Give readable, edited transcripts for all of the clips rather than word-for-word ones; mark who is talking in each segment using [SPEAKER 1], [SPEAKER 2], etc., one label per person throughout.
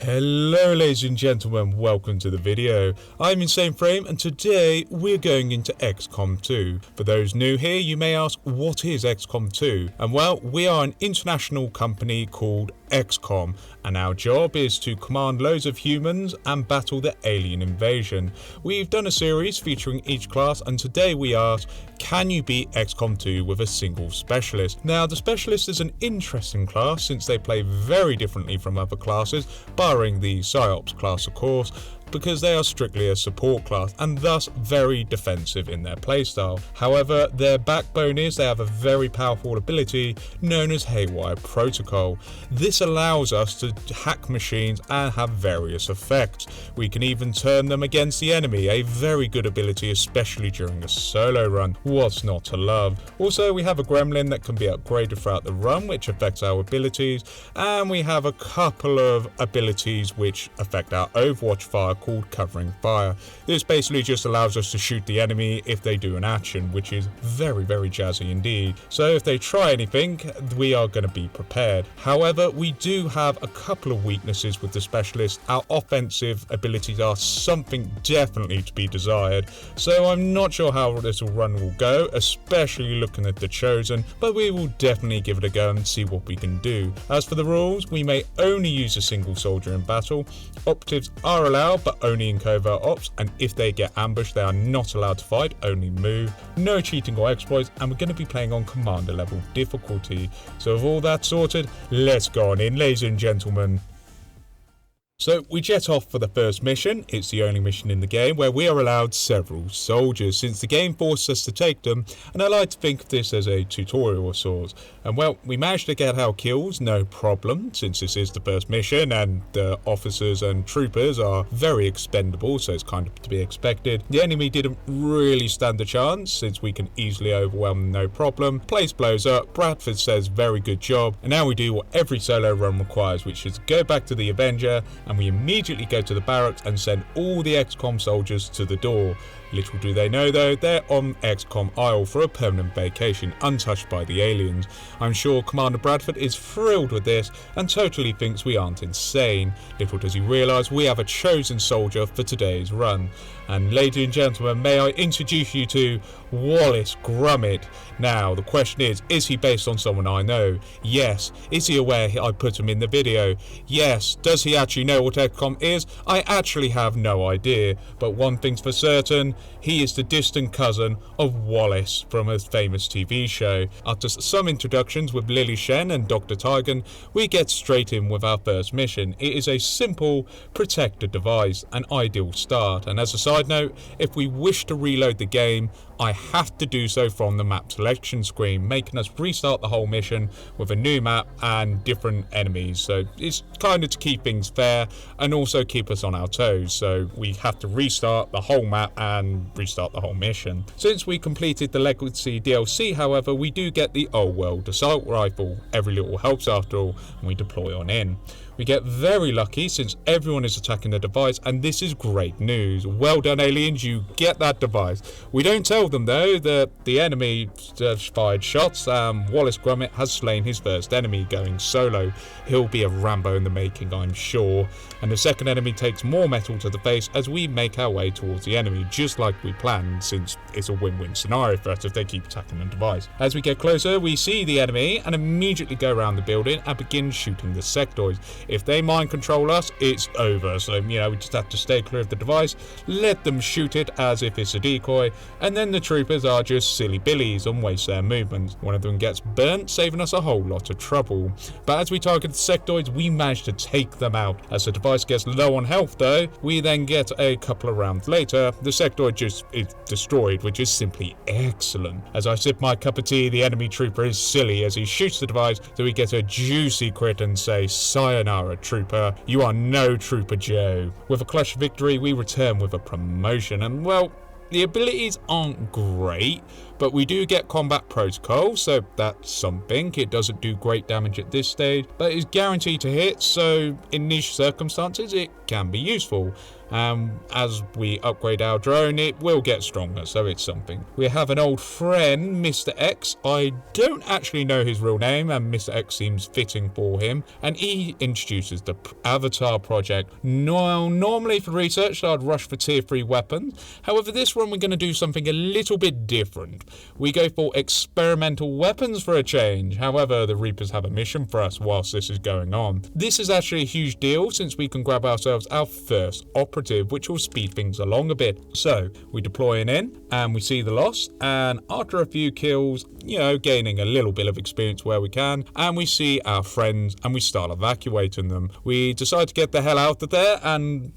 [SPEAKER 1] Hello ladies and gentlemen, welcome to the video. I'm Insane Frame and today we're going into Xcom 2. For those new here, you may ask, what is Xcom 2? And well, we are an international company called Xcom, and our job is to command loads of humans and battle the alien invasion. We've done a series featuring each class, and today we ask, can you beat Xcom 2 with a single specialist? Now, the specialist is an interesting class since they play very differently from other classes, barring the PsyOps class of course, because they are strictly a support class and thus very defensive in their playstyle. However, their backbone is they have a very powerful ability known as Haywire Protocol. This allows us to hack machines and have various effects. We can even turn them against the enemy, a very good ability especially during a solo run. What's not to love? Also, we have a gremlin that can be upgraded throughout the run, which affects our abilities, and we have a couple of abilities which affect our Overwatch fire called Covering Fire. This basically just allows us to shoot the enemy if they do an action, which is very jazzy indeed. So if they try anything, we are going to be prepared. However, we do have a couple of weaknesses with the specialist. Our offensive abilities are something definitely to be desired, so I'm not sure how this run will go, especially looking at the Chosen, but we will definitely give it a go and see what we can do. As for the rules, we may only use a single soldier in battle. Operatives are allowed, but only in covert ops, and if they get ambushed they are not allowed to fight, only move. No cheating or exploits, and we're going to be playing on commander level difficulty. So with all that sorted, let's go on in, ladies and gentlemen. So we jet off for the first mission. It's the only mission in the game where we are allowed several soldiers, since the game forced us to take them, and I like to think of this as a tutorial of sorts. And well, we managed to get our kills, no problem, since this is the first mission and the officers and troopers are very expendable, so it's kind of to be expected. The enemy didn't really stand a chance, since we can easily overwhelm them, no problem. Place blows up, Bradford says very good job, and now we do what every solo run requires, which is go back to the Avenger, and we immediately go to the barracks and send all the Xcom soldiers to the door. Little do they know though, they're on Xcom Isle for a permanent vacation, untouched by the aliens. I'm sure Commander Bradford is thrilled with this and totally thinks we aren't insane. Little does he realise we have a chosen soldier for today's run. And ladies and gentlemen, may I introduce you to Wallace Gromit. Now, the question is he based on someone I know? Yes. Is he aware I put him in the video? Yes. Does he actually know what Xcom is? I actually have no idea. But one thing's for certain, he is the distant cousin of Wallace from a famous TV show. After some introductions with Lily Shen and Dr. Tygan, we get straight in with our first mission. It is a simple protector device, an ideal start. And as a side note, if we wish to reload the game, I have to do so from the map selection screen, making us restart the whole mission with a new map and different enemies. So it's kind of to keep things fair and also keep us on our toes. So we have to restart the whole map and restart the whole mission. Since we completed the Legacy DLC, however, we do get the old world assault rifle. Every little helps after all, and we deploy on in. We get very lucky since everyone is attacking the device, and this is great news. Well done aliens, you get that device. We don't tell them though that the enemy fired shots. Wallace Gromit has slain his first enemy going solo. He'll be a Rambo in the making, I'm sure. And the second enemy takes more metal to the face as we make our way towards the enemy, just like we planned, since it's a win-win scenario for us if they keep attacking the device. As we get closer, we see the enemy and immediately go around the building and begin shooting the sectoids. If they mind control us, it's over. So, we just have to stay clear of the device, let them shoot it as if it's a decoy, and then the troopers are just silly billies and waste their movements. One of them gets burnt, saving us a whole lot of trouble. But as we target the sectoids, we manage to take them out. As the device gets low on health though, we then get a couple of rounds later, the sectoid just is destroyed, which is simply excellent. As I sip my cup of tea, the enemy trooper is silly as he shoots the device, so we get a juicy crit and say, "Sayonara, trooper, you are no Trooper Joe." With a clutch victory, we return with a promotion, and well, the abilities aren't great, but we do get combat protocol, so that's something. It doesn't do great damage at this stage, but it's guaranteed to hit, so in niche circumstances it can be useful. As we upgrade our drone, it will get stronger, so it's something. We have an old friend, Mr. X. I don't actually know his real name, and Mr. X seems fitting for him, and he introduces the Avatar project. Normally for research, I'd rush for tier 3 weapons. However, this run we're going to do something a little bit different. We go for experimental weapons for a change. However, the Reapers have a mission for us whilst this is going on. This is actually a huge deal since we can grab ourselves our first operative, which will speed things along a bit. So we deploy in and we see the loss, and after a few kills, gaining a little bit of experience where we can, and we see our friends and we start evacuating them. We decide to get the hell out of there, and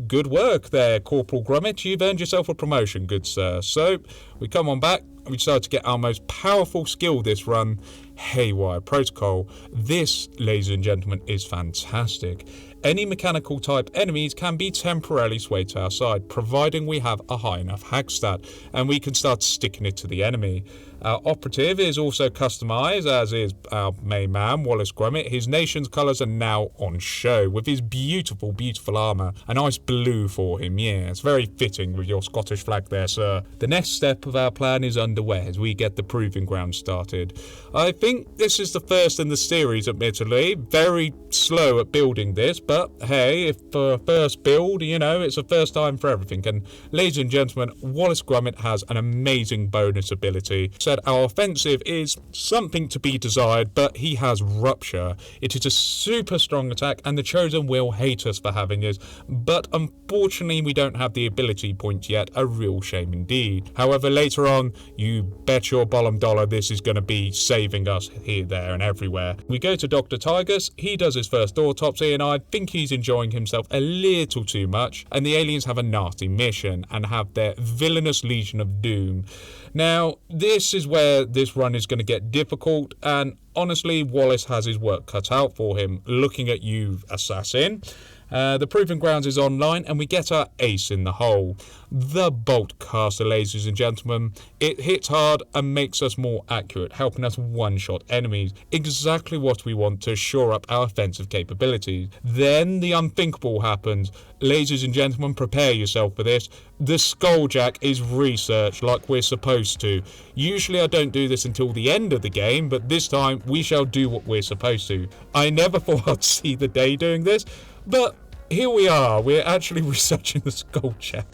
[SPEAKER 1] good work there, Corporal Grummet. You've earned yourself a promotion, good sir. So we come on back. We decide to get our most powerful skill this run, Haywire Protocol. This, ladies and gentlemen, is fantastic. Any mechanical type enemies can be temporarily swayed to our side, providing we have a high enough hack stat, and we can start sticking it to the enemy. Our operative is also customized, as is our main man, Wallace Grummet. His nation's colours are now on show, with his beautiful, beautiful armour. A nice blue for him, yeah, it's very fitting with your Scottish flag there, sir. The next step of our plan is underway as we get the proving ground started. I think this is the first in the series, admittedly. Very slow at building this, but hey, if for a first build, it's a first time for everything. And ladies and gentlemen, Wallace Grummet has an amazing bonus ability. Said our offensive is something to be desired, but he has Rupture. It is a super strong attack, and the Chosen will hate us for having it, but unfortunately we don't have the ability points yet. A real shame indeed. However, later on, you bet your bottom dollar this is going to be saving us here, there and everywhere. We go to Dr. Tigers. He does his first autopsy, and I think he's enjoying himself a little too much, and the aliens have a nasty mission and have their villainous Legion of Doom. Now, this is where this run is going to get difficult, and honestly, Wallace has his work cut out for him. Looking at you, assassin. The Proving Grounds is online, and we get our ace in the hole. The Bolt Caster, ladies and gentlemen. It hits hard and makes us more accurate, helping us one-shot enemies. Exactly what we want to shore up our offensive capabilities. Then the unthinkable happens. Ladies and gentlemen, prepare yourself for this. The Skulljack is researched like we're supposed to. Usually I don't do this until the end of the game, but this time we shall do what we're supposed to. I never thought I'd see the day doing this, but here we are. We're actually researching the Skulljack.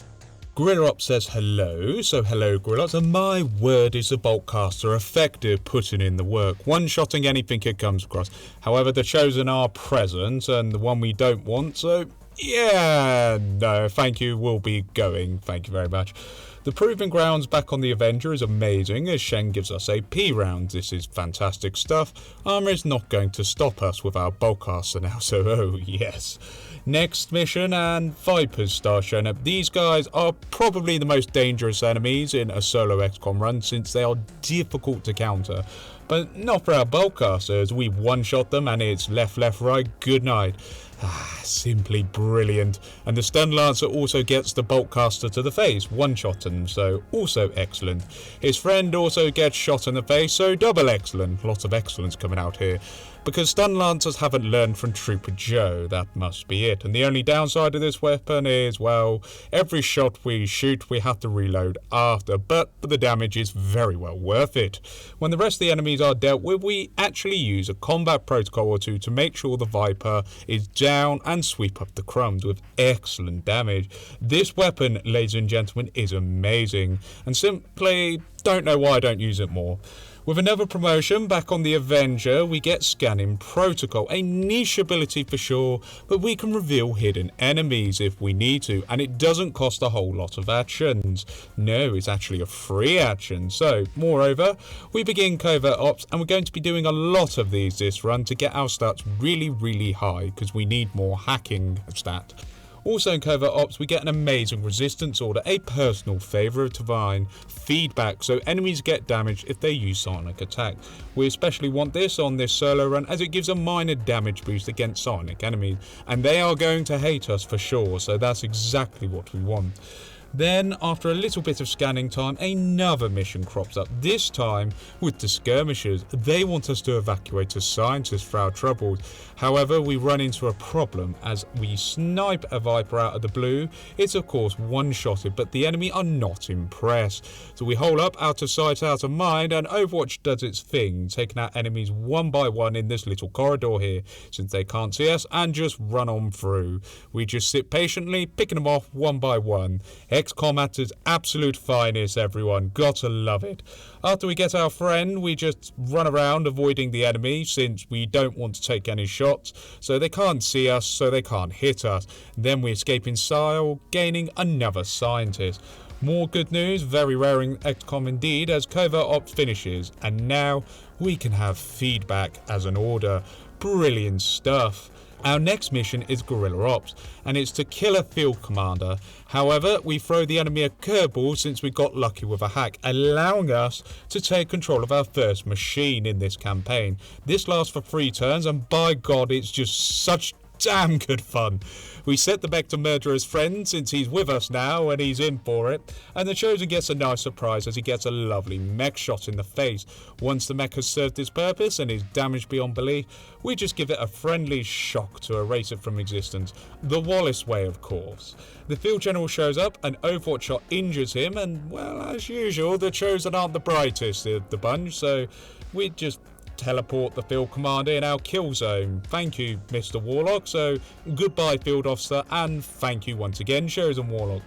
[SPEAKER 1] Gorilla says hello, so hello Gorilla, and my word is the Boltcaster effective putting in the work, one-shotting anything it comes across. However, the Chosen are present, and the one we don't want, so yeah, no, thank you, we'll be going, thank you very much. The Proving Grounds back on the Avenger is amazing, as Shen gives us AP rounds. This is fantastic stuff. Armour is not going to stop us with our Boltcaster now, so oh yes. Next mission, and Vipers start showing up. These guys are probably the most dangerous enemies in a solo XCOM run, since they are difficult to counter. But not for our Boltcasters. We one-shot them and it's left, right, good night. Simply brilliant. And the Stun Lancer also gets the Boltcaster to the face, one-shotting, so also excellent. His friend also gets shot in the face, so double excellent. Lots of excellence coming out here. Because Stun Lancers haven't learned from Trooper Joe, that must be it. And the only downside of this weapon is, well, every shot we shoot we have to reload after, but the damage is very well worth it. When the rest of the enemies are dealt with, we actually use a combat protocol or two to make sure the Viper is down and sweep up the crumbs with excellent damage. This weapon, ladies and gentlemen, is amazing, and simply don't know why I don't use it more. With another promotion back on the Avenger, we get Scanning Protocol, a niche ability for sure, but we can reveal hidden enemies if we need to, and it doesn't cost a whole lot of actions. No, it's actually a free action. So, moreover, we begin Covert Ops, and we're going to be doing a lot of these this run to get our stats really high, because we need more hacking stat. Also in Covert Ops, we get an amazing resistance order, a personal favourite of mine, feedback, so enemies get damaged if they use Sonic attack. We especially want this on this solo run as it gives a minor damage boost against Sonic enemies, and they are going to hate us for sure, so that's exactly what we want. Then, after a little bit of scanning time, another mission crops up, this time with the skirmishers. They want us to evacuate a scientist for our troubles. However, we run into a problem as we snipe a Viper out of the blue. It's of course one-shotted, but the enemy are not impressed. So we hole up, out of sight, out of mind, and Overwatch does its thing, taking out enemies one by one in this little corridor here, since they can't see us, and just run on through. We just sit patiently, picking them off one by one. Xcom at its absolute finest, everyone. Gotta love it. After we get our friend, we just run around avoiding the enemy, since we don't want to take any shots, so they can't see us, so they can't hit us. Then we escape in style, gaining another scientist. More good news, very rare in XCOM indeed, as Covert Ops finishes, and now we can have feedback as an order. Brilliant stuff. Our next mission is Guerrilla Ops, and it's to kill a field commander. However, we throw the enemy a curveball since we got lucky with a hack, allowing us to take control of our first machine in this campaign. This lasts for 3 turns, and by God, it's just such damn good fun. We set the mech to murder his friend since he's with us now and he's in for it, and the Chosen gets a nice surprise as he gets a lovely mech shot in the face. Once the mech has served its purpose and is damaged beyond belief, we just give it a friendly shock to erase it from existence. The Wallace way, of course. The field general shows up, an Overwatch shot injures him, and well, as usual, the Chosen aren't the brightest of the bunch, so we just teleport the field commander in our kill zone. Thank you, Mr. Warlock. So goodbye, field officer, and thank you once again, Chosen Warlock.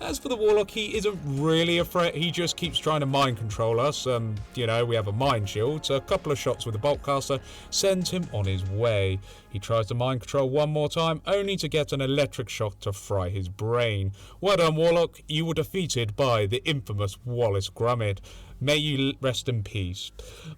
[SPEAKER 1] As for the Warlock, he isn't really a threat. He just keeps trying to mind control us. We have a mind shield, so a couple of shots with the bolt caster sends him on his way. He tries to mind control one more time, only to get an electric shock to fry his brain. Well done, Warlock. You were defeated by the infamous Wallace Gromit. May you rest in peace.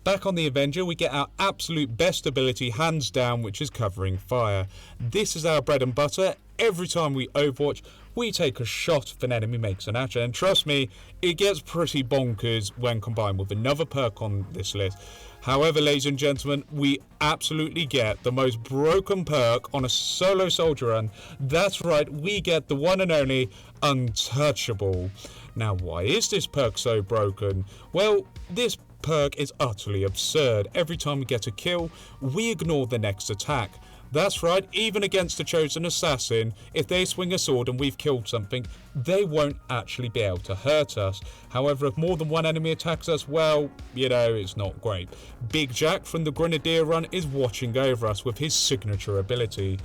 [SPEAKER 1] Back on the Avenger, we get our absolute best ability, hands down, which is covering fire. This is our bread and butter. Every time we Overwatch, we take a shot if an enemy makes an action, and trust me, it gets pretty bonkers when combined with another perk on this list. However, ladies and gentlemen, we absolutely get the most broken perk on a solo soldier run. That's right, we get the one and only Untouchable. Now, why is this perk so broken? Well, this perk is utterly absurd. Every time we get a kill, we ignore the next attack. That's right, even against the Chosen Assassin, if they swing a sword and we've killed something, they won't actually be able to hurt us. However, if more than one enemy attacks us, well, it's not great. Big Jack from the Grenadier run is watching over us with his signature ability.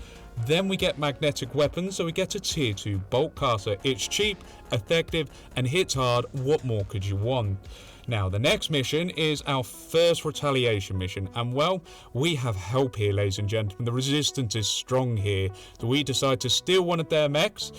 [SPEAKER 1] Then we get magnetic weapons, so we get a tier 2 bolt caster. It's cheap, effective, and hits hard. What more could you want? Now, the next mission is our first retaliation mission, and well, we have help here, ladies and gentlemen. The resistance is strong here, so we decide to steal one of their mechs.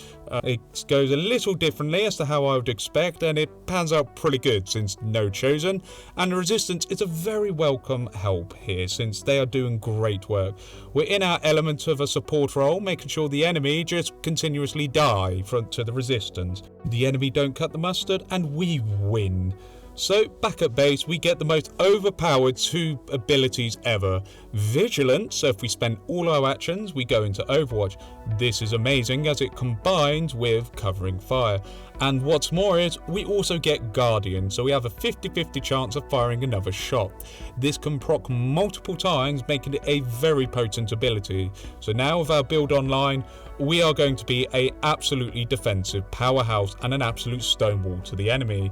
[SPEAKER 1] It goes a little differently as to how I would expect, and it pans out pretty good since no Chosen, and the resistance is a very welcome help here since they are doing great work. We're in our element of a support role, making sure the enemy just continuously die to the resistance. The enemy don't cut the mustard, and we win. So, back at base, we get the most overpowered 2 abilities ever. Vigilant, so if we spend all our actions, we go into Overwatch. This is amazing as it combines with covering fire. And what's more is, we also get Guardian, so we have a 50-50 chance of firing another shot. This can proc multiple times, making it a very potent ability. So now with our build online, we are going to be a absolutely defensive powerhouse and an absolute stonewall to the enemy.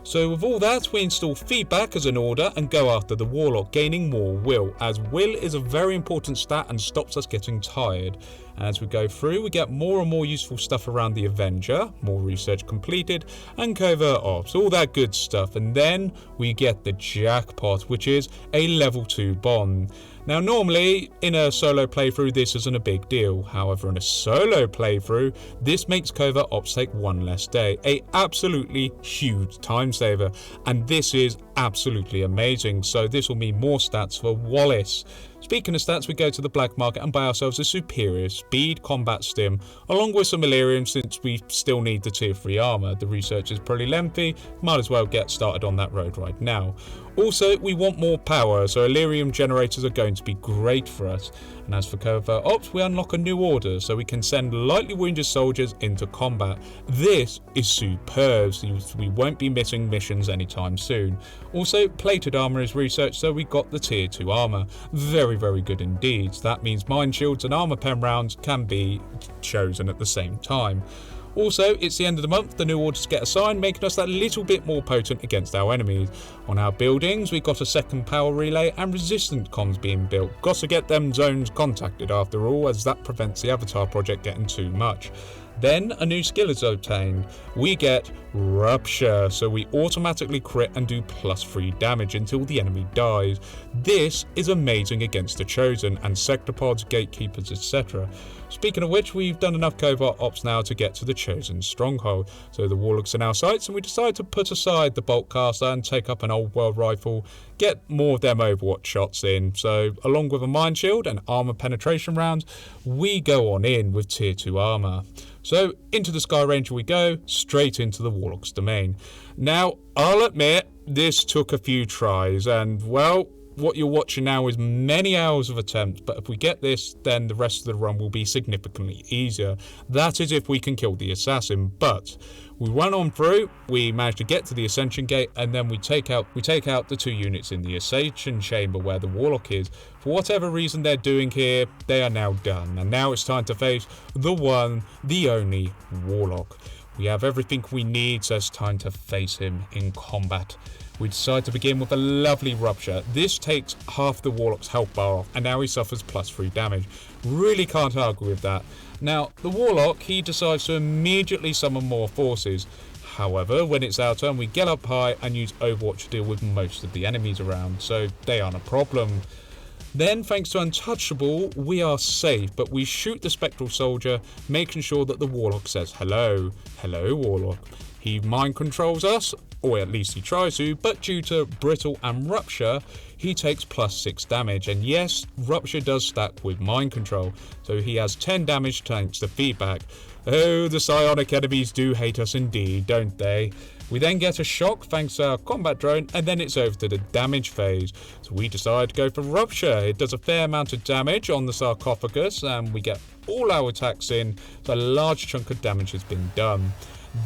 [SPEAKER 1] So with all that, we install feedback as an order and go after the Warlock, gaining more will, as will is a very important stat and stops us getting tired. And as we go through, we get more and more useful stuff around the Avenger, more research completed, and covert ops, all that good stuff. And then we get the jackpot, which is a level 2 bomb. Now, normally, in a solo playthrough, this isn't a big deal. However, in a solo playthrough, this makes covert ops take 1 less day. A absolutely huge time saver. And this is absolutely amazing. So this will mean more stats for Wallace. Speaking of stats, we go to the black market and buy ourselves a superior speed combat stim, along with some Illyrium since we still need the tier 3 armor. The research is pretty lengthy, might as well get started on that road right now. Also, we want more power, so Illyrium generators are going to be great for us. And as for covert ops, we unlock a new order, so we can send lightly wounded soldiers into combat. This is superb, so we won't be missing missions anytime soon. Also, plated armor is researched, so we got the tier 2 armor. Very, very good indeed. So that means mine shields and armor pen rounds can be chosen at the same time. Also, it's the end of the month, the new orders get assigned, making us that little bit more potent against our enemies. On our buildings, we've got a second power relay and resistant comms being built. Got to get them zones contacted after all, as that prevents the Avatar project getting too much. Then a new skill is obtained. We get Rupture, so we automatically crit and do +3 damage until the enemy dies. This is amazing against the Chosen and Sectopods, Gatekeepers, etc. Speaking of which, we've done enough covert ops now to get to the Chosen stronghold. So the Warlock's in our sights, and we decide to put aside the bolt caster and take up an old world rifle, get more of them Overwatch shots in. So along with a mine shield and armor penetration rounds, we go on in with tier 2 armor. So into the Sky Ranger we go, straight into the Warlock's domain. Now, I'll admit, this took a few tries, and well, what you're watching now is many hours of attempts, but if we get this, then the rest of the run will be significantly easier. That is if we can kill the assassin, but we run on through, we manage to get to the Ascension Gate, and then we take out the 2 units in the Ascension Chamber where the Warlock is. For whatever reason they're doing here, they are now done, and now it's time to face the one, the only Warlock. We have everything we need, so it's time to face him in combat. We decide to begin with a lovely Rupture. This takes half the Warlock's health bar off, and now he suffers +3 damage. Really can't argue with that. Now, the Warlock, he decides to immediately summon more forces. However, when it's our turn, we get up high and use Overwatch to deal with most of the enemies around, so they aren't a problem. Then, thanks to Untouchable, we are safe, but we shoot the Spectral Soldier, making sure that the Warlock says hello. Hello, Warlock. He mind controls us, or at least he tries to, but due to Brittle and Rupture, he takes +6 damage, and yes, Rupture does stack with mind control, so he has 10 damage thanks to feedback. Oh, the psionic enemies do hate us indeed, don't they? We then get a shock thanks to our combat drone, and then it's over to the damage phase. So we decide to go for Rupture. It does a fair amount of damage on the sarcophagus, and we get all our attacks in, so a large chunk of damage has been done.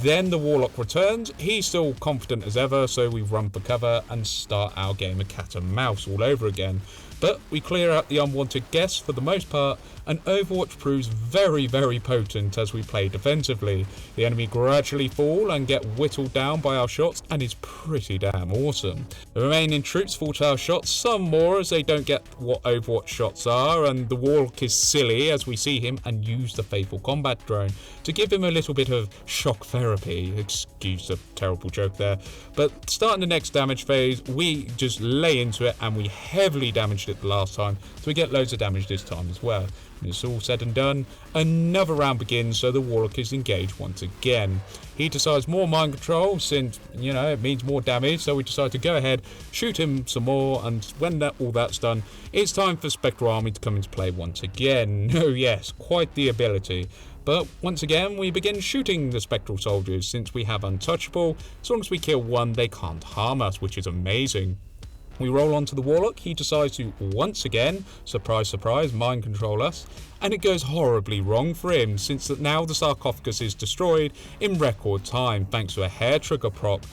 [SPEAKER 1] Then the Warlock returns. He's still confident as ever, so we run for cover and start our game of cat and mouse all over again. But we clear out the unwanted guests for the most part, and Overwatch proves very, very potent as we play defensively. The enemy gradually fall and get whittled down by our shots, and is pretty damn awesome. The remaining troops fall to our shots, some more as they don't get what Overwatch shots are, and the Warlock is silly as we see him and use the Faithful Combat Drone to give him a little bit of shock therapy. Excuse the terrible joke there. But starting the next damage phase, we just lay into it, and we heavily damaged it the last time, so we get loads of damage this time as well. When it's all said and done, another round begins, so the Warlock is engaged once again. He decides more mind control since, it means more damage, so we decide to go ahead, shoot him some more, and when all that's done, it's time for Spectral Army to come into play once again. Oh yes, quite the ability. But once again, we begin shooting the Spectral Soldiers since we have Untouchable. As long as we kill one, they can't harm us, which is amazing. We roll onto the Warlock. He decides to once again, surprise surprise, mind control us, and it goes horribly wrong for him since that now the sarcophagus is destroyed in record time thanks to a hair trigger proc.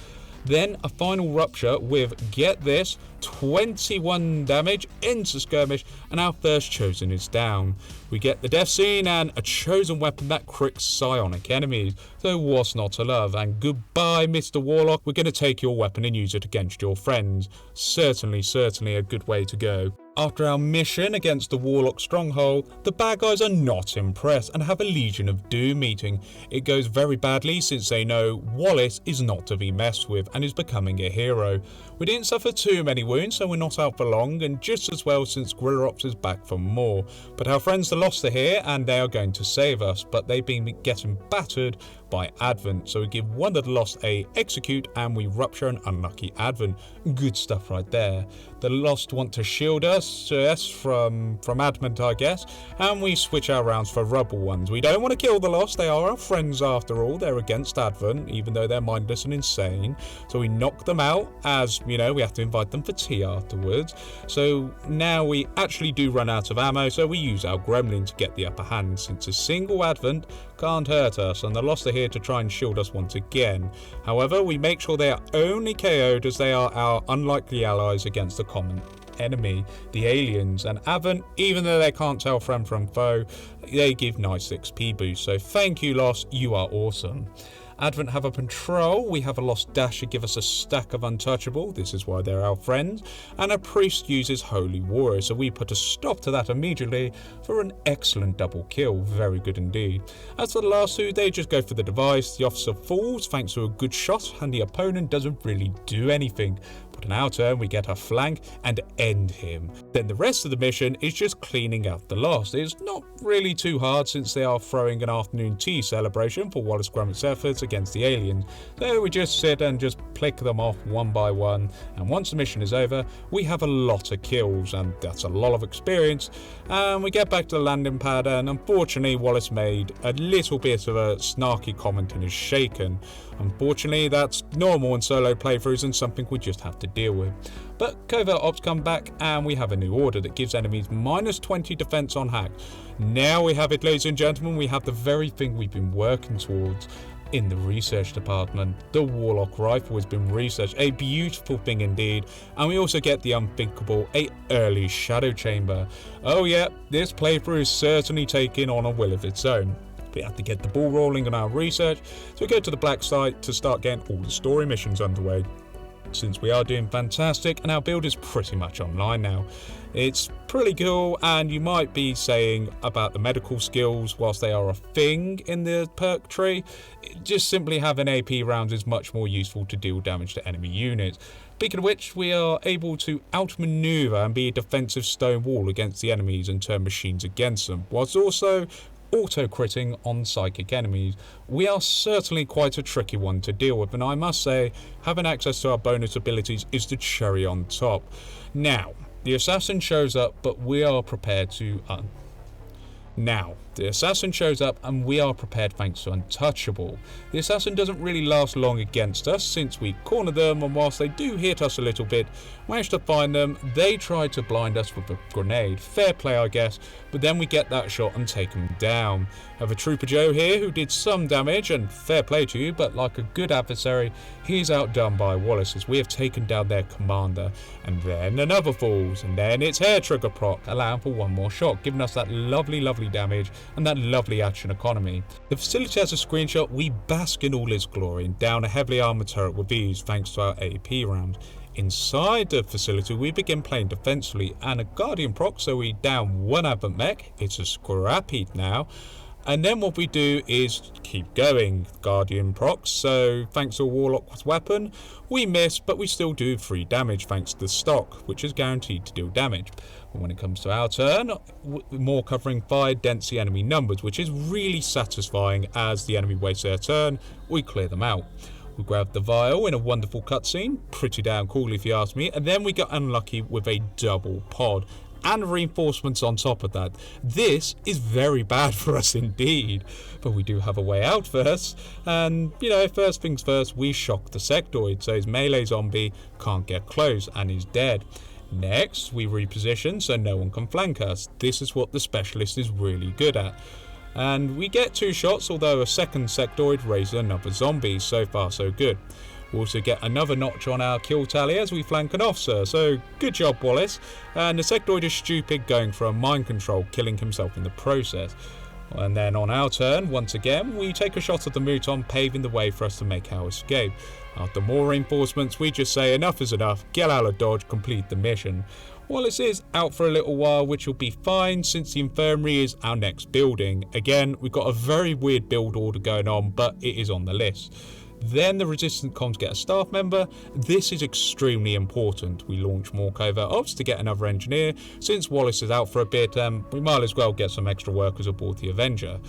[SPEAKER 1] Then a final Rupture with, get this, 21 damage into skirmish, and our first Chosen is down. We get the death scene and a Chosen weapon that cricks psionic enemies, so what's not to love? And goodbye, Mr. Warlock, we're going to take your weapon and use it against your friends. Certainly a good way to go. After our mission against the Warlock stronghold, the bad guys are not impressed and have a Legion of Doom meeting. It goes very badly since they know Wallace is not to be messed with and is becoming a hero. We didn't suffer too many wounds wounds, so we're not out for long, and just as well since Grillops is back for more. But our friends the Lost are here, and they are going to save us, but they've been getting battered by Advent, so we give one of the Lost a execute and we rupture an unlucky Advent. Good stuff right there. The Lost want to shield us, yes, from Advent, I guess, and we switch our rounds for rubble ones. We don't want to kill the Lost, they are our friends after all. They're against Advent, even though they're mindless and insane, so we knock them out, as you know, we have to invite them for tea afterwards. So now we actually do run out of ammo, so we use our Gremlin to get the upper hand, since a single Advent can't hurt us, and the Lost are here to try and shield us once again. However, we make sure they are only KO'd, as they are our unlikely allies against the common enemy, the aliens. And Advent, even though they can't tell friend from foe, they give nice XP boost, so thank you Lost, you are awesome. Advent have a patrol, we have a Lost Dasher give us a stack of untouchable, this is why they're our friends, and a priest uses Holy Warrior, so we put a stop to that immediately for an excellent double kill, very good indeed. As for the last two, they just go for the device, the officer falls thanks to a good shot, and the opponent doesn't really do anything. But in our turn, we get a flank and end him. Then the rest of the mission is just cleaning out the Lost. It's not really too hard since they are throwing an afternoon tea celebration for Wallace Gromit's efforts against the aliens. So we just sit and just pick them off one by one. And once the mission is over, we have a lot of kills, and that's a lot of experience. And we get back to the landing pad, and unfortunately Wallace made a little bit of a snarky comment and is shaken. Unfortunately, that's normal in solo playthroughs and something we just have to deal with. But covert ops come back and we have a new order that gives enemies minus 20 defense on hack. Now we have it, ladies and gentlemen, we have the very thing we've been working towards in the research department. The Warlock rifle has been researched, a beautiful thing indeed, and we also get the unthinkable, a early shadow chamber. Oh yeah, this playthrough is certainly taking on a will of its own. We have to get the ball rolling on our research, so we go to the black site to start getting all the story missions underway. Since we are doing fantastic and our build is pretty much online now. It's pretty cool, and you might be saying about the medical skills, whilst they are a thing in the perk tree, just simply having AP rounds is much more useful to deal damage to enemy units. Speaking of which, we are able to outmaneuver and be a defensive stone wall against the enemies and turn machines against them, whilst also auto-critting on psychic enemies. We are certainly quite a tricky one to deal with, and I must say, having access to our bonus abilities is the cherry on top. Now, the assassin shows up, but we are prepared to the assassin shows up and we are prepared thanks to Untouchable. The assassin doesn't really last long against us since we corner them, and whilst they do hit us a little bit, manage to find them, they try to blind us with a grenade. Fair play I guess, but then we get that shot and take them down. Have a Trooper Joe here who did some damage, and fair play to you, but like a good adversary, he's outdone by Wallace as we have taken down their commander. And then another falls, and then it's hair trigger proc, allowing for one more shot, giving us that lovely damage and that lovely action economy. The facility has a screenshot, we bask in all its glory and down a heavily armoured turret with ease thanks to our AP rounds. Inside the facility we begin playing defensively and a Guardian proc, so we down one Advent mech, it's a scrap heap now. And then what we do is keep going, Guardian procs, so thanks to a Warlock's weapon, we miss, but we still do 3 damage thanks to the stock, which is guaranteed to deal damage. But when it comes to our turn, more covering fire density enemy numbers, which is really satisfying. As the enemy wastes their turn, we clear them out. We grab the vial in a wonderful cutscene, pretty damn cool if you ask me, and then we got unlucky with a double pod. And reinforcements on top of that. This is very bad for us indeed. But we do have a way out first. And, you know, first things first, we shock the sectoid, so his melee zombie can't get close and he's dead. Next, we reposition so no one can flank us. This is what the specialist is really good at. And we get 2 shots, although a second sectoid raises another zombie. So far so good. We also get another notch on our kill tally as we flank an officer, so good job Wallace. And the sectoid is stupid, going for a mind control, killing himself in the process. And then on our turn, once again, we take a shot at the Mouton, paving the way for us to make our escape. After more reinforcements, we just say enough is enough, get out of dodge, complete the mission. Wallace is out for a little while, which will be fine since the infirmary is our next building. Again, we've got a very weird build order going on, but it is on the list. Then the resistance comms get a staff member. This is extremely important. We launch more covert ops to get another engineer. Since Wallace is out for a bit, we might as well get some extra workers aboard the Avenger.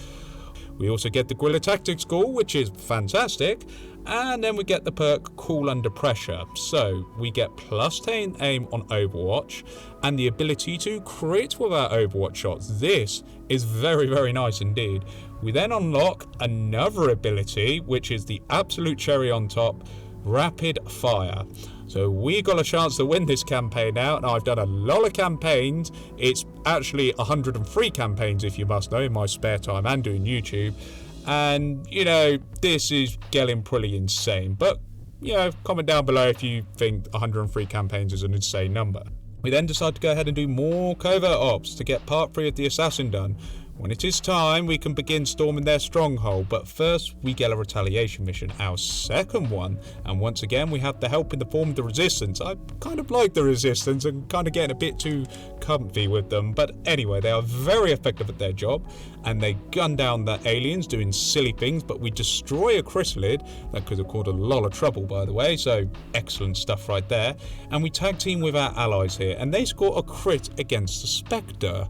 [SPEAKER 1] We also get the Guerrilla Tactics School, which is fantastic, and then we get the perk Cool Under Pressure. So we get plus 10 aim on Overwatch and the ability to crit with our Overwatch shots. This is very, very nice indeed. We then unlock another ability, which is the absolute cherry on top, Rapid Fire. So we got a chance to win this campaign now, and I've done a lot of campaigns. It's actually 103 campaigns, if you must know, in my spare time and doing YouTube. And, you know, this is getting pretty insane. But, you know, comment down below if you think 103 campaigns is an insane number. We then decide to go ahead and do more covert ops to get part 3 of the Assassin done. When it is time, we can begin storming their stronghold, but first we get a retaliation mission, our second one, and once again we have the help in the form of the Resistance. I kind of like the Resistance and kind of getting a bit too comfy with them, but anyway, they are very effective at their job, and they gun down the aliens doing silly things, but we destroy a chrysalid. That could have caused a lot of trouble, by the way, so excellent stuff right there. And we tag team with our allies here, and they score a crit against the Spectre.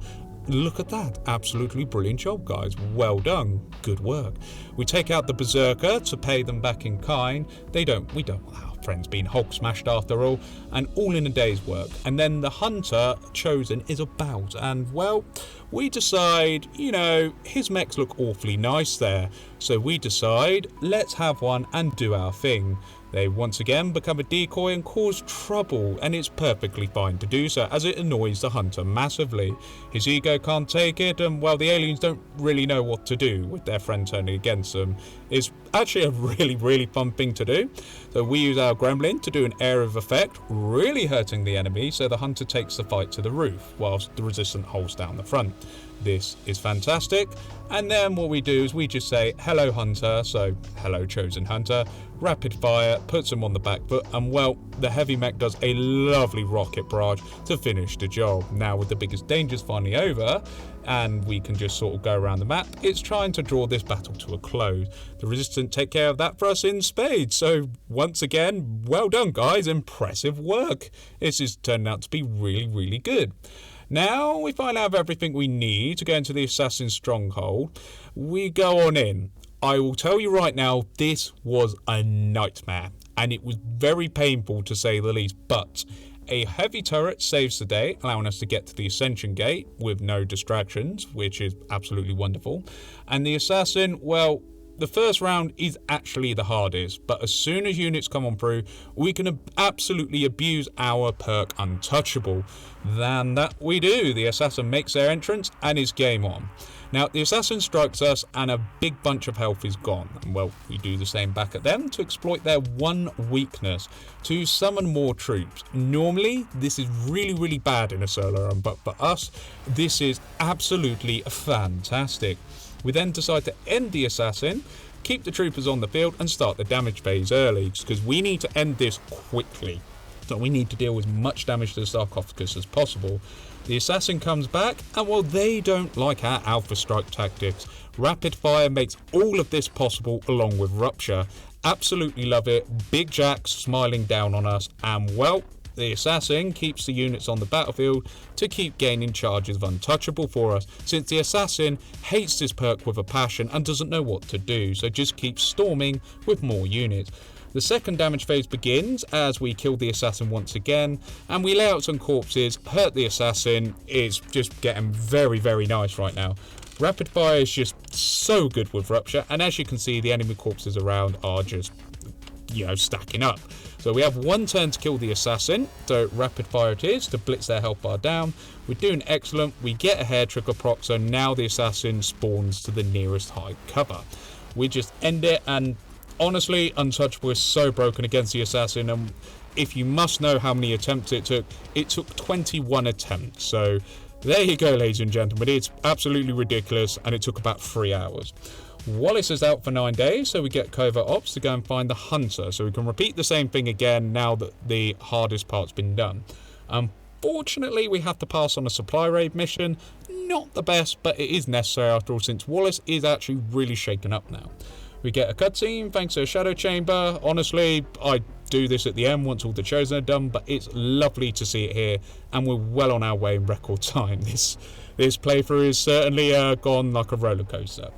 [SPEAKER 1] Look at that. Absolutely brilliant job, guys. Well done. Good work. We take out the Berserker to pay them back in kind. We don't want our friends being Hulk smashed after all, and all in a day's work. And then the Hunter chosen is about, and well, we decide, you know, his mechs look awfully nice there. So we decide, let's have one and do our thing. They once again become a decoy and cause trouble, and it's perfectly fine to do so, as it annoys the Hunter massively. His ego can't take it, and well, the aliens don't really know what to do with their friend turning against them. It's actually a really, really fun thing to do. So we use our Gremlin to do an area of effect, really hurting the enemy, so the Hunter takes the fight to the roof, whilst the Resistant holds down the front. This is fantastic. And then what we do is we just say, hello Hunter, so hello chosen Hunter, rapid fire, puts him on the back foot, and well, the heavy mech does a lovely rocket barrage to finish the job. Now with the biggest dangers finally over, and we can just sort of go around the map, it's trying to draw this battle to a close. The Resistance take care of that for us in spades, so once again, well done guys, impressive work. This is turning out to be really, really good. Now we finally have everything we need to go into the Assassin's stronghold. We go on in. I will tell you right now, this was a nightmare, and it was very painful to say the least, but a heavy turret saves the day, allowing us to get to the Ascension Gate with no distractions, which is absolutely wonderful. And the Assassin, well, the first round is actually the hardest, but as soon as units come on through, we can absolutely abuse our perk Untouchable. Then that we do. The Assassin makes their entrance and is game on. Now, the Assassin strikes us and a big bunch of health is gone. And well, we do the same back at them to exploit their one weakness, to summon more troops. Normally, this is really, really bad in a solo run, but for us, this is absolutely fantastic. We then decide to end the Assassin, keep the troopers on the field, and start the damage phase early, because we need to end this quickly. So we need to deal with as much damage to the sarcophagus as possible. The Assassin comes back, and well, they don't like our Alpha Strike tactics. Rapid Fire makes all of this possible along with Rupture. Absolutely love it. Big Jack smiling down on us, and well, the Assassin keeps the units on the battlefield to keep gaining charges of Untouchable for us, since the Assassin hates this perk with a passion and doesn't know what to do, so just keeps storming with more units. The second damage phase begins as we kill the Assassin once again, and we lay out some corpses, hurt the Assassin. It's just getting very, very nice right now. Rapid Fire is just so good with Rupture, and as you can see, the enemy corpses around are just, you know, stacking up. So we have one turn to kill the Assassin, so Rapid Fire it is to blitz their health bar down. We're doing excellent. We get a hair trigger proc, so now the Assassin spawns to the nearest high cover. We just end it, and honestly, Untouchable is so broken against the Assassin, and if you must know how many attempts it took 21 attempts. So there you go, ladies and gentlemen. It's absolutely ridiculous, and it took about 3 hours. Wallace is out for 9 days, so we get covert ops to go and find the Hunter, so we can repeat the same thing again now that the hardest part's been done. Unfortunately, we have to pass on a supply raid mission. Not the best, but it is necessary after all, since Wallace is actually really shaken up now. We get a cutscene thanks to a shadow chamber. Honestly, I do this at the end once all the Chosen are done, but it's lovely to see it here, and we're well on our way in record time. This playthrough is certainly gone like a roller coaster.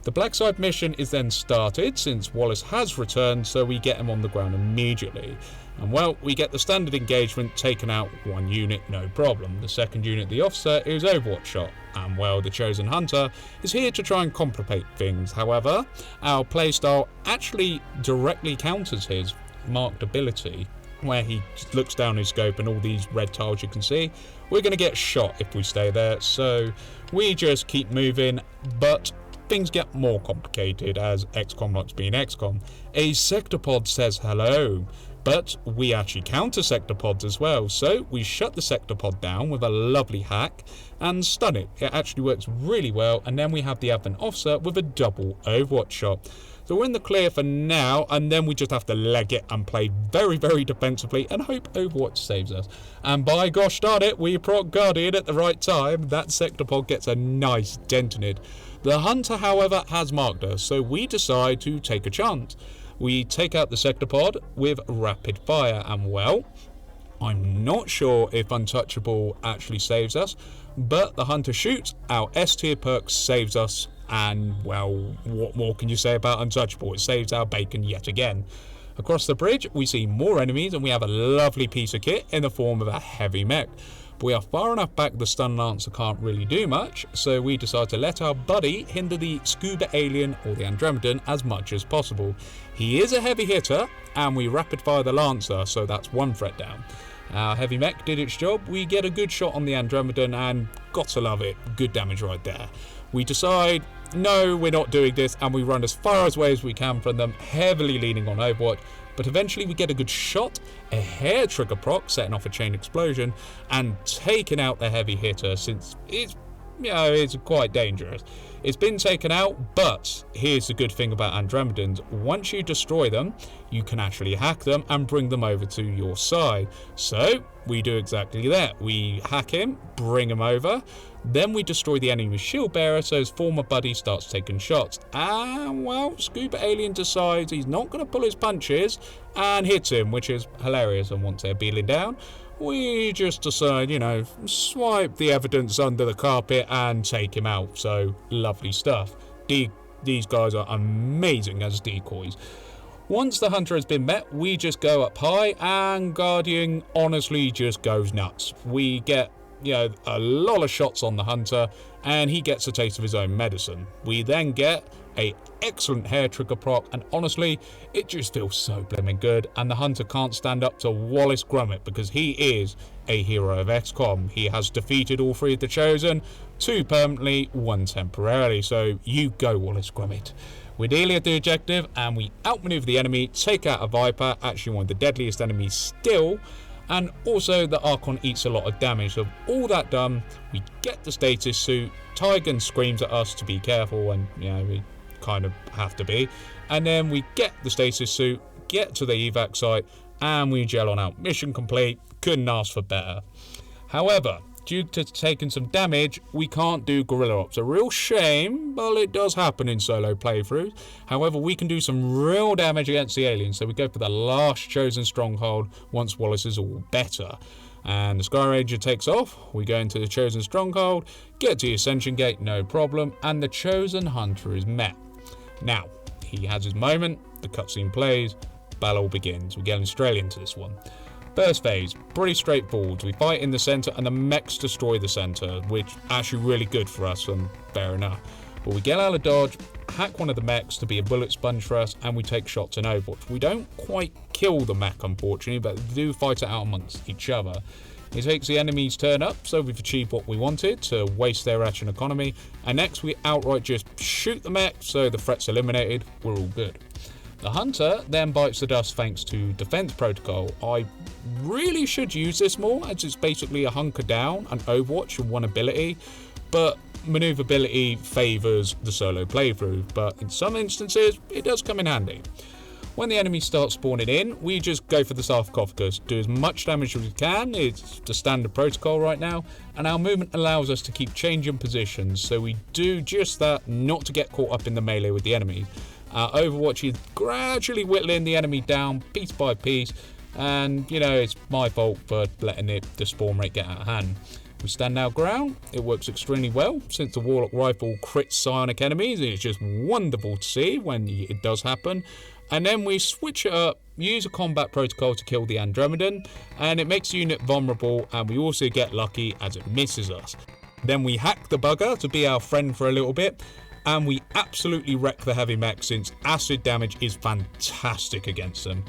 [SPEAKER 1] The Black Side mission is then started since Wallace has returned, so we get him on the ground immediately. And well, we get the standard engagement, taking out one unit, no problem. The second unit, the officer, is Overwatch shot. And well, the Chosen Hunter is here to try and complicate things. However, our playstyle actually directly counters his marked ability, where he looks down his scope and all these red tiles you can see. We're going to get shot if we stay there, so we just keep moving, but things get more complicated as XCOM likes being XCOM. A sectopod says hello, but we actually counter sectopods as well, so we shut the sectopod down with a lovely hack and stun it. It actually works really well, and then we have the Advent Officer with a double Overwatch shot. So we're in the clear for now, and then we just have to leg it and play very, very defensively and hope Overwatch saves us. And by gosh darn it, we proc Guardian at the right time. That sectopod gets a nice dent in it. The Hunter, however, has marked us, so we decide to take a chance. We take out the sectopod with rapid fire, and well, I'm not sure if Untouchable actually saves us, but the Hunter shoots, our S tier perk saves us, and well, what more can you say about Untouchable? It saves our bacon yet again. Across the bridge, we see more enemies, and we have a lovely piece of kit in the form of a heavy mech. But we are far enough back the stun lancer can't really do much, so we decide to let our buddy hinder the scuba alien or the Andromedan as much as possible. He is a heavy hitter, and we rapid fire the lancer, so that's one threat down. Our heavy mech did its job. We get a good shot on the Andromedan, and got to love it, good damage right there. We decide, no, we're not doing this, and we run as far away as we can from them, heavily leaning on Overwatch. But eventually we get a good shot, a hair trigger proc, setting off a chain explosion, and taking out the heavy hitter, since it's quite dangerous. It's been taken out, but here's the good thing about Andromedans. Once you destroy them, you can actually hack them and bring them over to your side. So we do exactly that. We hack him, bring him over, then we destroy the enemy's shield bearer, so his former buddy starts taking shots. And well, Scuba Alien decides he's not going to pull his punches and hits him, which is hilarious. And once they're beeling down, we just decide, swipe the evidence under the carpet and take him out. So lovely stuff. These guys are amazing as decoys. Once the Hunter has been met, we just go up high, and Guardian honestly just goes nuts. We get a lot of shots on the Hunter, and he gets a taste of his own medicine. We then get a excellent hair trigger proc, and honestly, it just feels so blimmin' good, and the Hunter can't stand up to Wallace Gromit because he is a hero of XCOM. He has defeated all three of the Chosen, 2 permanently, 1 temporarily, so you go Wallace Gromit. We deal the objective, and we outmaneuver the enemy, take out a Viper, actually one of the deadliest enemies still, and also the Archon eats a lot of damage. So all that done, we get the status suit. Tygan screams at us to be careful, and we kind of have to be. And then we get the stasis suit, get to the evac site, and we gel on out. Mission complete. Couldn't ask for better. However, due to taking some damage, we can't do guerrilla ops. A real shame, but it does happen in solo playthroughs. However, we can do some real damage against the aliens, so we go for the last Chosen stronghold once Wallace is all better. And the Sky Ranger takes off. We go into the Chosen stronghold, get to the Ascension Gate, no problem, and the Chosen Hunter is met. Now, he has his moment, the cutscene plays, battle begins. We're getting straight into this one. First phase, pretty straightforward. We fight in the centre and the mechs destroy the centre, which actually really good for us, and fair enough. But we get out of dodge, hack one of the mechs to be a bullet sponge for us, and we take shots in Overwatch. We don't quite kill the mech, unfortunately, but we do fight it out amongst each other. It takes the enemy's turn up, so we've achieved what we wanted, to waste their ration economy, and next we outright just shoot the mech, so the threat's eliminated, we're all good. The Hunter then bites the dust thanks to Defense Protocol. I really should use this more, as it's basically a hunker down and Overwatch in one ability, but maneuverability favours the solo playthrough, but in some instances it does come in handy. When the enemy starts spawning in, we just go for the sarcophagus, do as much damage as we can. It's the standard protocol right now, and our movement allows us to keep changing positions, so we do just that, not to get caught up in the melee with the enemy. Our Overwatch is gradually whittling the enemy down piece by piece, and you know, it's my fault for letting the spawn rate get out of hand. We stand our ground. It works extremely well since the Warlock Rifle crits psionic enemies. It's just wonderful to see when it does happen. And then we switch it up, use a combat protocol to kill the Andromedan, and it makes the unit vulnerable, and we also get lucky as it misses us. Then we hack the bugger to be our friend for a little bit, and we absolutely wreck the heavy mech since acid damage is fantastic against them.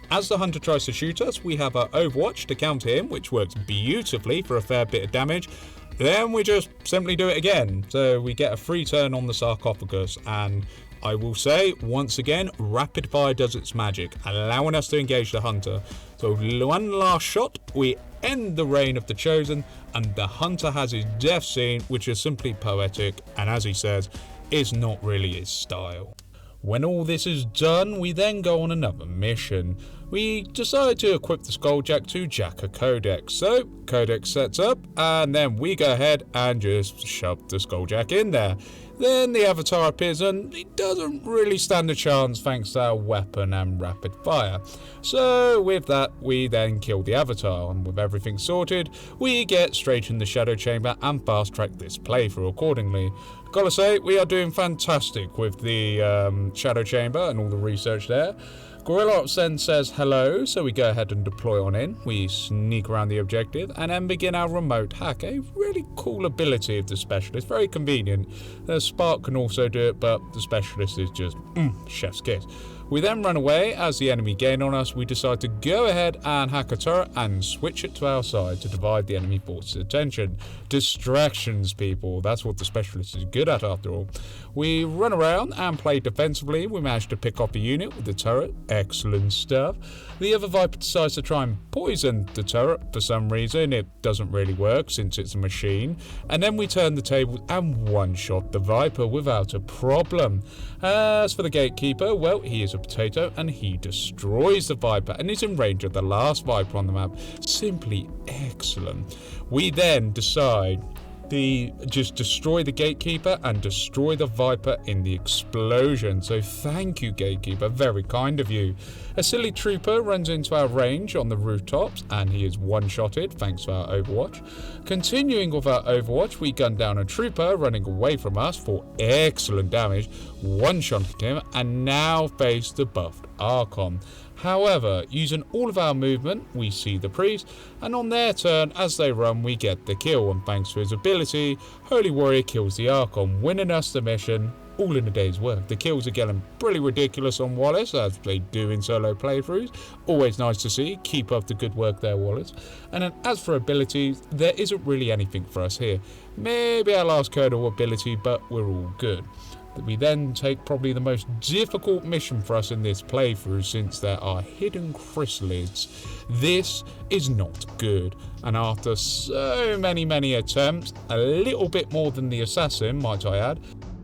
[SPEAKER 1] As the hunter tries to shoot us, we have our Overwatch to counter him, which works beautifully for a fair bit of damage. Then we just simply do it again. So we get a free turn on the sarcophagus, and I will say, once again, rapid fire does its magic, allowing us to engage the hunter. So one last shot, we end the reign of the Chosen, and the hunter has his death scene, which is simply poetic, and as he says, is not really his style. When all this is done, we then go on another mission. We decide to equip the Skulljack to jack a Codex. So, Codex sets up, and then we go ahead and just shove the Skulljack in there. Then the Avatar appears, and it doesn't really stand a chance thanks to our weapon and rapid fire. So, with that, we then kill the Avatar, and with everything sorted, we get straight in the Shadow Chamber and fast track this playthrough accordingly. Gotta say, we are doing fantastic with the Shadow Chamber and all the research there. Gorilla Ops then says hello, so we go ahead and deploy on in. We sneak around the objective and then begin our remote hack, a really cool ability of the Specialist, very convenient. The Spark can also do it, but the Specialist is just chef's kiss. We then run away. As the enemy gain on us, we decide to go ahead and hack a turret and switch it to our side to divide the enemy force's attention. Distractions, people. That's what the Specialist is good at after all. We run around and play defensively. We manage to pick off a unit with the turret. Excellent stuff. The other Viper decides to try and poison the turret for some reason. It doesn't really work since it's a machine. And then we turn the tables and one-shot the Viper without a problem. As for the Gatekeeper, well, he is a potato and he destroys the Viper and is in range of the last Viper on the map. Simply excellent. We then decide to just destroy the Gatekeeper and destroy the Viper in the explosion. So thank you, Gatekeeper, very kind of you. A silly trooper runs into our range on the rooftops and he is one-shotted thanks to our Overwatch. Continuing with our Overwatch, we gun down a trooper running away from us for excellent damage, one-shotting him, and now face the buffed Archon. However, using all of our movement, we see the priest, and on their turn, as they run, we get the kill, and thanks to his ability, Holy Warrior kills the Archon, winning us the mission, all in a day's work. The kills are getting pretty ridiculous on Wallace, as they do in solo playthroughs. Always nice to see. Keep up the good work there, Wallace. And then as for abilities, there isn't really anything for us here. Maybe our last Colonel ability, but we're all good. We then take probably the most difficult mission for us in this playthrough since there are hidden chrysalids. This is not good, and after so many attempts, a little bit more than the assassin might I add,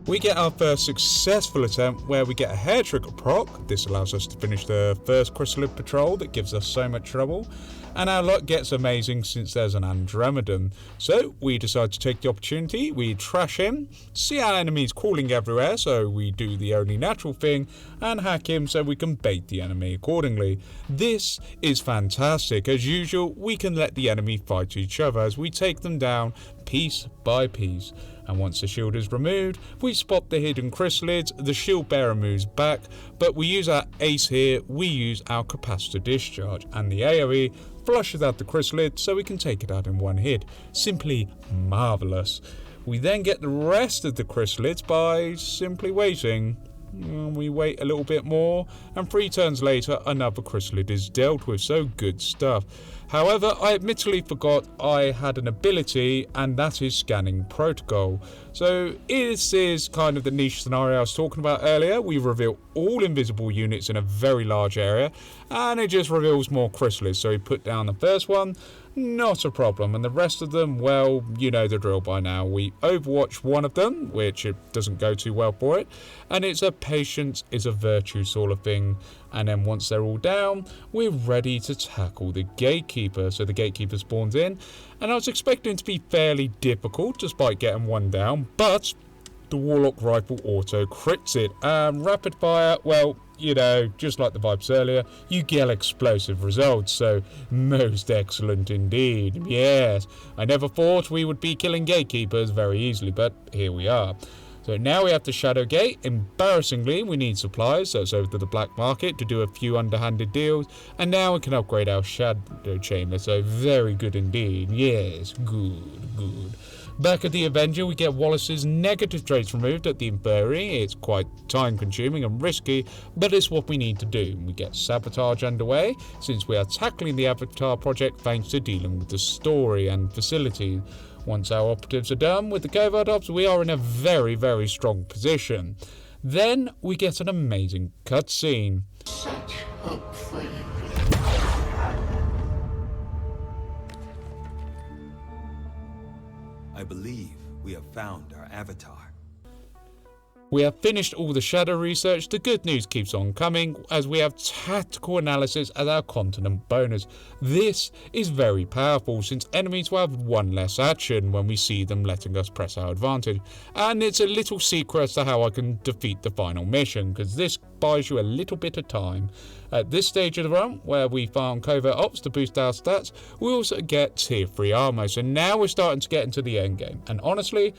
[SPEAKER 1] we get our first successful attempt where we get a hair trigger proc. This allows us to finish the first chrysalid patrol that gives us so much trouble. And our luck gets amazing since there's an Andromedan. So we decide to take the opportunity, we trash him, see our enemies crawling everywhere, so we do the only natural thing and hack him so we can bait the enemy accordingly. This is fantastic. As usual, we can let the enemy fight each other as we take them down piece by piece. And once the shield is removed, we spot the hidden chrysalids, the shield bearer moves back, but we use our ace here, we use our capacitor discharge, and the AoE flushes out the chrysalid so we can take it out in one hit. Simply marvellous. We then get the rest of the chrysalids by simply waiting. We wait a little bit more, and 3 turns later another chrysalid is dealt with, so good stuff. However, I admittedly forgot I had an ability, and that is scanning protocol. So this is kind of the niche scenario I was talking about earlier. We reveal all invisible units in a very large area, and it just reveals more chrysalids. So we put down the first one, not a problem, and the rest of them, well, you know the drill by now. We overwatch one of them, which it doesn't go too well for it, and it's a patience is a virtue sort of thing. And then once they're all down, we're ready to tackle the Gatekeeper. So the Gatekeeper spawns in, and I was expecting it to be fairly difficult despite getting one down, but the Warlock Rifle auto crits it. Rapid fire, well, you know, just like the vibes earlier, you get explosive results, so most excellent indeed. Yes, I never thought we would be killing gatekeepers very easily, but here we are. So now we have the Shadow Gate. Embarrassingly, we need supplies, so it's over to the black market to do a few underhanded deals, and now we can upgrade our Shadow Chamber, so very good indeed. Yes, good. Back at the Avenger, we get Wallace's negative traits removed at the Infirmary. It's quite time consuming and risky, but it's what we need to do. We get sabotage underway, since we are tackling the Avatar project thanks to dealing with the story and facilities. Once our operatives are done with the covert ops, we are in a very, very strong position. Then we get an amazing cutscene.
[SPEAKER 2] Such hope for you.
[SPEAKER 3] I believe we have found our avatar.
[SPEAKER 1] We have finished all the shadow research. The good news keeps on coming as we have tactical analysis as our continent bonus. This is very powerful since enemies will have one less action when we see them letting us press our advantage. And it's a little secret as to how I can defeat the final mission, because this buys you a little bit of time. At this stage of the run, where we farm covert ops to boost our stats, we also get tier 3 armor. So now we're starting to get into the end game. And honestly,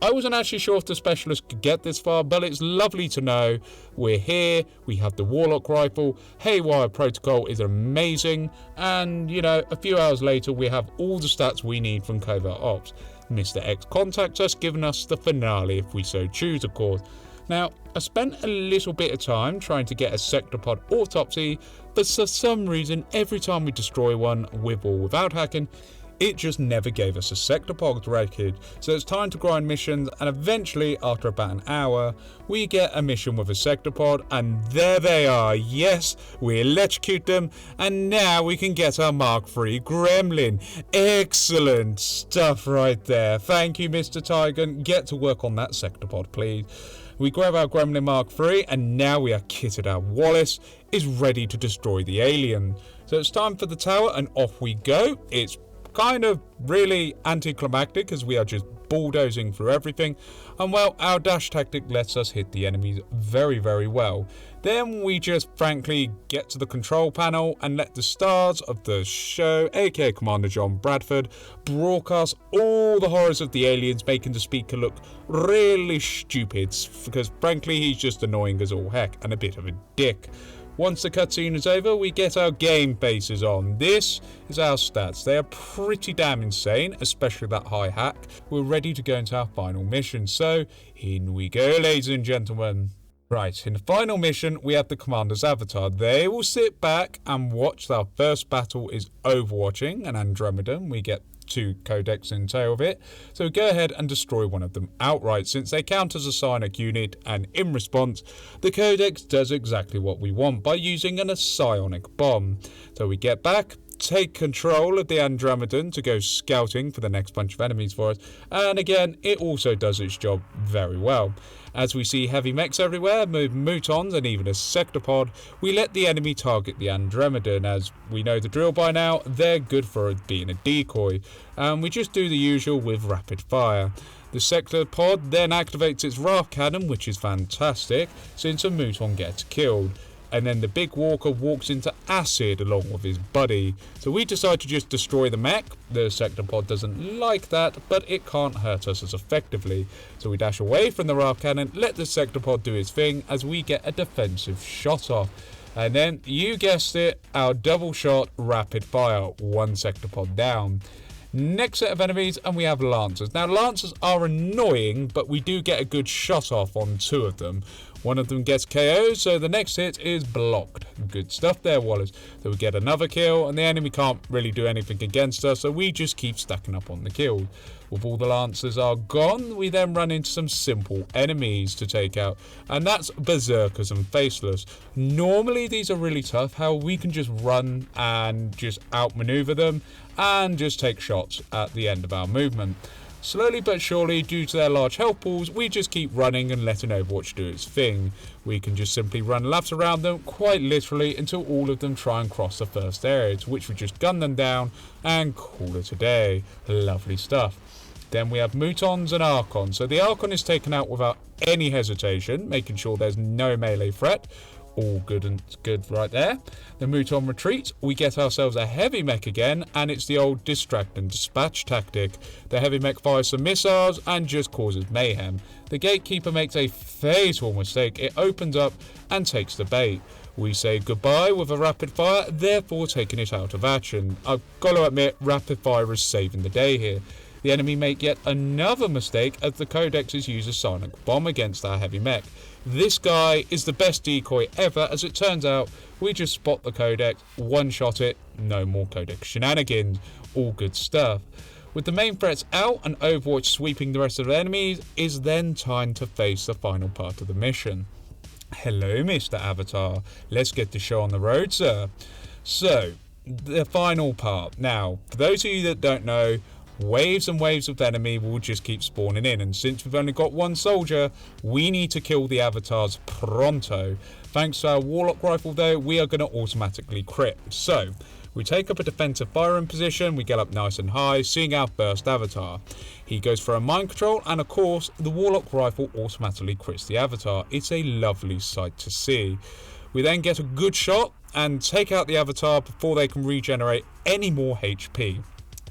[SPEAKER 1] I wasn't actually sure if the specialist could get this far, but it's lovely to know we're here, we have the Warlock Rifle, Haywire Protocol is amazing, and, you know, a few hours later we have all the stats we need from Covert Ops. Mr. X contacts us, giving us the finale if we so choose, of course. Now, I spent a little bit of time trying to get a Sectopod autopsy, but for some reason, every time we destroy one, with or without hacking, it just never gave us a Sectopod record, so it's time to grind missions, and eventually, after about an hour, we get a mission with a Sectopod, and there they are. Yes, we electrocute them, and now we can get our Mark III Gremlin. Excellent stuff right there. Thank you, Mr. Tygan. Get to work on that Sectopod, please. We grab our Gremlin Mark III, and now we are kitted out. Wallace is ready to destroy the alien. So it's time for the tower, and off we go. It's kind of really anticlimactic as we are just bulldozing through everything, and well, our dash tactic lets us hit the enemies very, very well. Then we just frankly get to the control panel and let the stars of the show, aka Commander John Bradford, broadcast all the horrors of the aliens, making the speaker look really stupid, because frankly he's just annoying as all heck and a bit of a dick. Once the cutscene is over, we get our game faces on. This is our stats. They are pretty damn insane, especially that high hack. We're ready to go into our final mission, so in we go, ladies and gentlemen. Right, in the final mission, we have the Commander's Avatar. They will sit back and watch our first battle is Overwatching and Andromedan. We get 2 codex in tail of it, so go ahead and destroy one of them outright since they count as a psionic unit, and in response the codex does exactly what we want by using a psionic bomb. So we get back, take control of the Andromedan to go scouting for the next bunch of enemies for us, and again it also does its job very well. As we see heavy mechs everywhere, mutons and even a Sectopod, we let the enemy target the Andromedan. As we know the drill by now, they're good for being a decoy, and we just do the usual with rapid fire. The Sectopod then activates its raft cannon, which is fantastic since a muton gets killed. And then the big walker walks into acid along with his buddy. So we decide to just destroy the mech. The Sectopod doesn't like that, but it can't hurt us as effectively. So we dash away from the raft cannon, let the Sectopod do its thing as we get a defensive shot off. And then, you guessed it, our double shot rapid fire, 1 Sectopod down. Next set of enemies, and we have Lancers. Now Lancers are annoying, but we do get a good shot off on 2 of them. One of them gets KO, so the next hit is blocked. Good stuff there, Wallace. So we get another kill, and the enemy can't really do anything against us, so we just keep stacking up on the kills. With all the Lancers are gone, we then run into some simple enemies to take out, and that's Berserkers and Faceless. Normally these are really tough, how we can just run and just outmaneuver them, and just take shots at the end of our movement. Slowly but surely, due to their large health pools, we just keep running and letting Overwatch do its thing. We can just simply run laps around them, quite literally, until all of them try and cross the first area, to which we just gun them down and call it a day. Lovely stuff. Then we have Mutons and Archons. So the Archon is taken out without any hesitation, making sure there's no melee threat. All good and good right there. The Muton retreats, we get ourselves a heavy mech again, and it's the old distract and dispatch tactic. The heavy mech fires some missiles and just causes mayhem. The Gatekeeper makes a fatal mistake. It opens up and takes the bait. We say goodbye with a rapid fire, therefore taking it out of action. I've got to admit, rapid fire is saving the day here. The enemy make yet another mistake as the Codexes use a sonic bomb against our heavy mech. This guy is the best decoy ever. As it turns out, we just spot the Codex, one-shot it, no more Codex shenanigans, all good stuff. With the main threats out and Overwatch sweeping the rest of the enemies, is then time to face the final part of the mission. Hello, Mr. Avatar. Let's get the show on the road, sir. So, the final part. Now, for those of you that don't know, waves and waves of enemy will just keep spawning in, and since we've only got one soldier, we need to kill the avatars pronto. Thanks to our Warlock rifle though, we are going to automatically crit. So, we take up a defensive firing position, we get up nice and high, seeing our first avatar. He goes for a mind control, and of course, the Warlock rifle automatically crits the avatar. It's a lovely sight to see. We then get a good shot and take out the avatar before they can regenerate any more HP.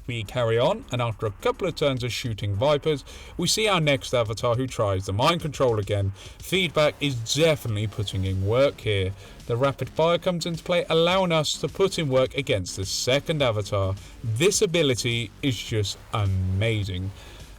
[SPEAKER 1] We carry on, and after a couple of turns of shooting Vipers, we see our next avatar who tries the mind control again. Feedback is definitely putting in work here. The rapid fire comes into play, allowing us to put in work against the second avatar. This ability is just amazing.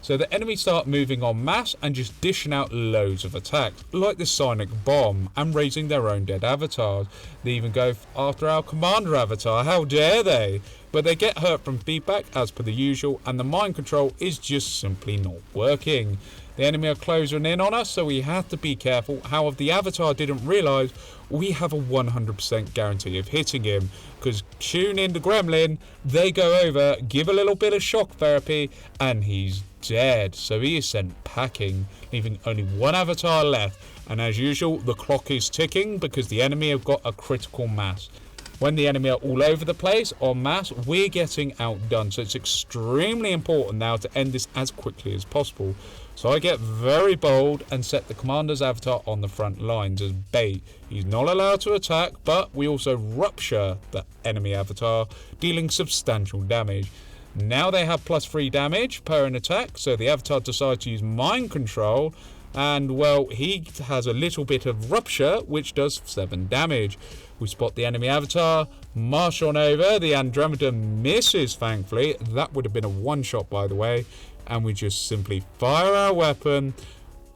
[SPEAKER 1] So the enemies start moving en masse and just dishing out loads of attacks, like the sonic bomb, and raising their own dead avatars. They even go after our commander avatar, how dare they? But they get hurt from feedback as per the usual, and the mind control is just simply not working. The enemy are closing in on us, so we have to be careful. However, the avatar didn't realise we have a 100% guarantee of hitting him, because tune in the gremlin, they go over, give a little bit of shock therapy, and he's dead. So he is sent packing, leaving only one avatar left, and as usual, the clock is ticking because the enemy have got a critical mass. When the enemy are all over the place, en masse, we're getting outdone. So it's extremely important now to end this as quickly as possible. So I get very bold and set the commander's avatar on the front lines as bait. He's not allowed to attack, but we also rupture the enemy avatar, dealing substantial damage. Now they have +3 damage per an attack, so the avatar decides to use mind control, and well, he has a little bit of rupture, which does 7 damage. We spot the enemy avatar, march on over, the Andromeda misses thankfully, that would have been a one-shot by the way, and we just simply fire our weapon,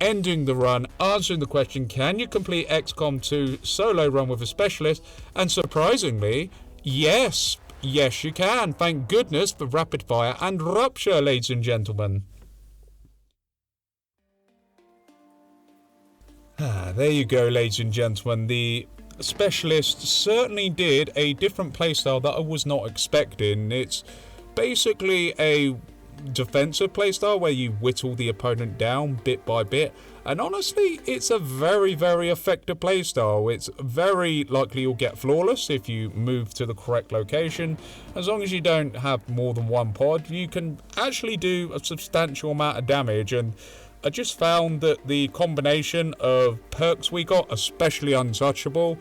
[SPEAKER 1] ending the run, answering the question, can you complete XCOM 2 solo run with a specialist? And surprisingly, yes you can, thank goodness for rapid fire and rupture, ladies and gentlemen. There you go, ladies and gentlemen. The specialist certainly did a different playstyle that I was not expecting. It's basically a defensive playstyle where you whittle the opponent down bit by bit, and honestly it's a very effective playstyle. It's very likely you'll get flawless if you move to the correct location. As long as you don't have more than one pod, you can actually do a substantial amount of damage. And I just found that the combination of perks we got, especially Untouchable,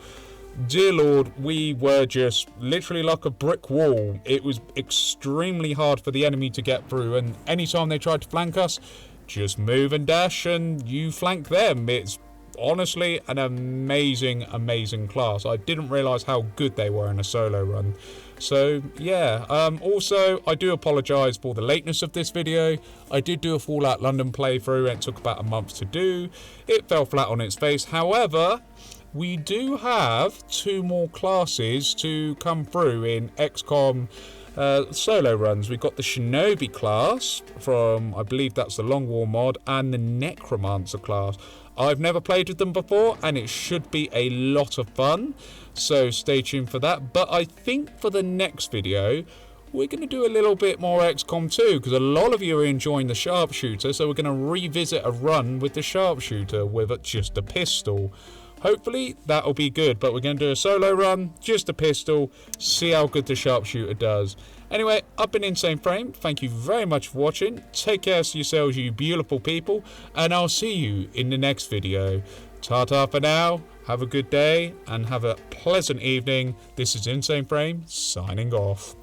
[SPEAKER 1] dear Lord, we were just literally like a brick wall. It was extremely hard for the enemy to get through, and anytime they tried to flank us, just move and dash and you flank them. It's honestly an amazing class. I didn't realise how good they were in a solo run. So yeah, also I do apologise for the lateness of this video. I did do a Fallout London playthrough and it took about a month to do. It fell flat on its face. However, we do have 2 more classes to come through in XCOM solo runs. We've got the Shinobi class from, I believe that's the Long War mod, and the Necromancer class. I've never played with them before and it should be a lot of fun, so stay tuned for that. But I think for the next video we're going to do a little bit more XCOM 2 because a lot of you are enjoying the sharpshooter, so we're going to revisit a run with the sharpshooter with just a pistol. Hopefully that'll be good, but we're going to do a solo run, just a pistol, see how good the sharpshooter does. Anyway, I've been Insane Frame. Thank you very much for watching. Take care of yourselves, you beautiful people, and I'll see you in the next video. Ta-ta for now. Have a good day and have a pleasant evening. This is Insane Frame signing off.